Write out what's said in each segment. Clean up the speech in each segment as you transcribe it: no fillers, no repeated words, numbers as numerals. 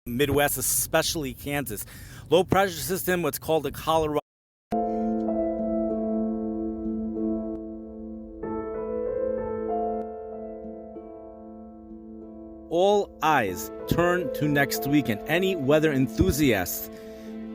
Midwest, especially Kansas. Low pressure system, what's called a Colorado. All eyes turn to next weekend. Any weather enthusiast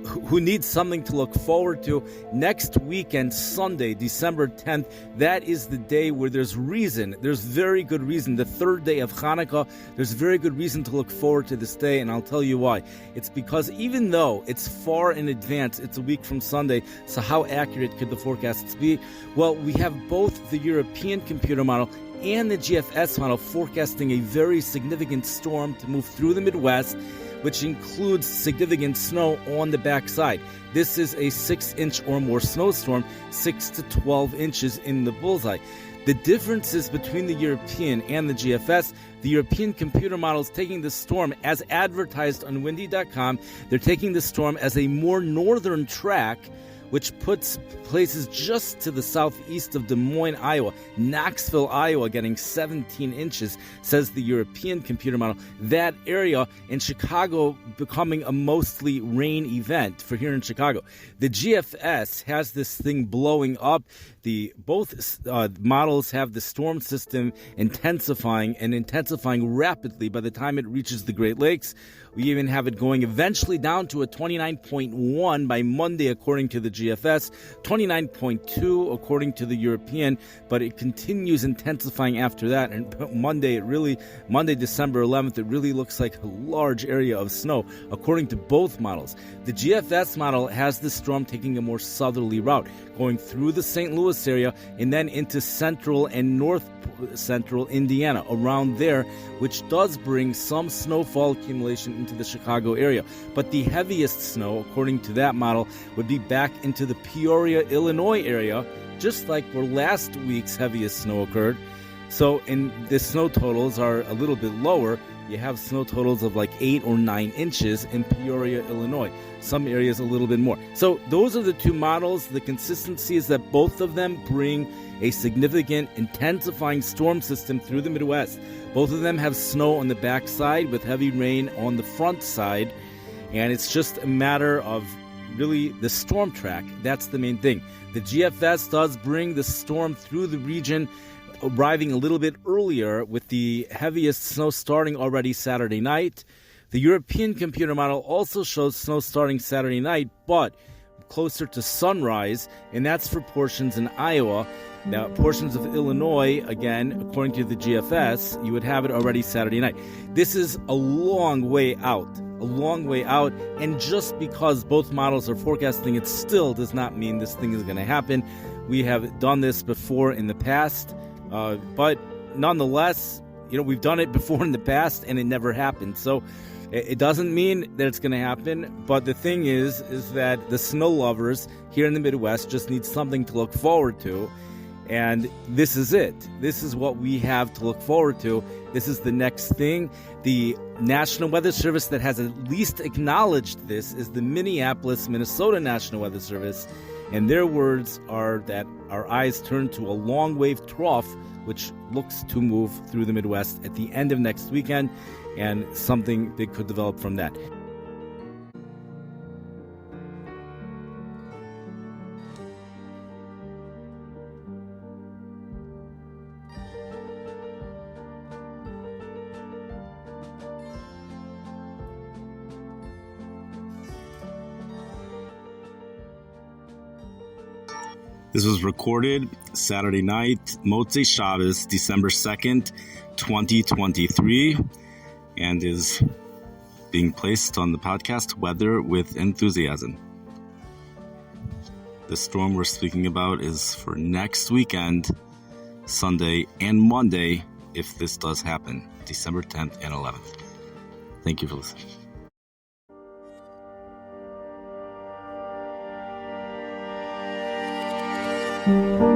who needs something to look forward to, next weekend, Sunday, December 10th, that is the day where there's very good reason, the third day of Chanukah, there's very good reason to look forward to this day, and I'll tell you why. It's because even though it's far in advance, it's a week from Sunday, so how accurate could the forecasts be? Well, we have both the European computer model and the GFS model forecasting a very significant storm to move through the Midwest, which includes significant snow on the backside. This is a 6-inch or more snowstorm, 6 to 12 inches in the bullseye. The differences between the European and the GFS, the European computer model is taking the storm as advertised on windy.com. They're taking the storm as a more northern track, which puts places just to the southeast of Des Moines, Iowa. Knoxville, Iowa, getting 17 inches, says the European computer model. That area in Chicago becoming a mostly rain event for here in Chicago. The GFS has this thing blowing up. Both models have the storm system intensifying rapidly by the time it reaches the Great Lakes. We even have it going eventually down to a 29.1 by Monday, according to the GFS, 29.2 according to the European, but it continues intensifying after that. And Monday, December 11th, it really looks like a large area of snow, according to both models. The GFS model has the storm taking a more southerly route, going through the St. Louis area and then into central and north central Indiana, around there, which does bring some snowfall accumulation into the Chicago area. But the heaviest snow, according to that model, would be back into the Peoria, Illinois area, just like where last week's heaviest snow occurred. So, the snow totals are a little bit lower. You have snow totals of like 8 or 9 inches in Peoria, Illinois. Some areas a little bit more. So those are the two models. The consistency is that both of them bring a significant intensifying storm system through the Midwest. Both of them have snow on the backside with heavy rain on the front side. And it's just a matter of really the storm track. That's the main thing. The GFS does bring the storm through the region, arriving a little bit earlier with the heaviest snow starting already Saturday night. The European computer model also shows snow starting Saturday night, but closer to sunrise, and that's for portions in Iowa. Now, portions of Illinois, again, according to the GFS, you would have it already Saturday night. This is a long way out, and just because both models are forecasting it still does not mean this thing is going to happen. We have done this before in the past. But nonetheless, we've done it before in the past and it never happened. So it doesn't mean that it's going to happen. But the thing is that the snow lovers here in the Midwest just need something to look forward to. And this is it. This is what we have to look forward to. This is the next thing. The National Weather Service that has at least acknowledged this is the Minneapolis, Minnesota National Weather Service. And their words are that our eyes turn to a long wave trough, which looks to move through the Midwest at the end of next weekend, and something big could develop from that. This was recorded Saturday night, Motzei Shabbos, December 2nd, 2023, and is being placed on the podcast Weather with Enthusiasm. The storm we're speaking about is for next weekend, Sunday and Monday, if this does happen, December 10th and 11th. Thank you for listening. Thank you.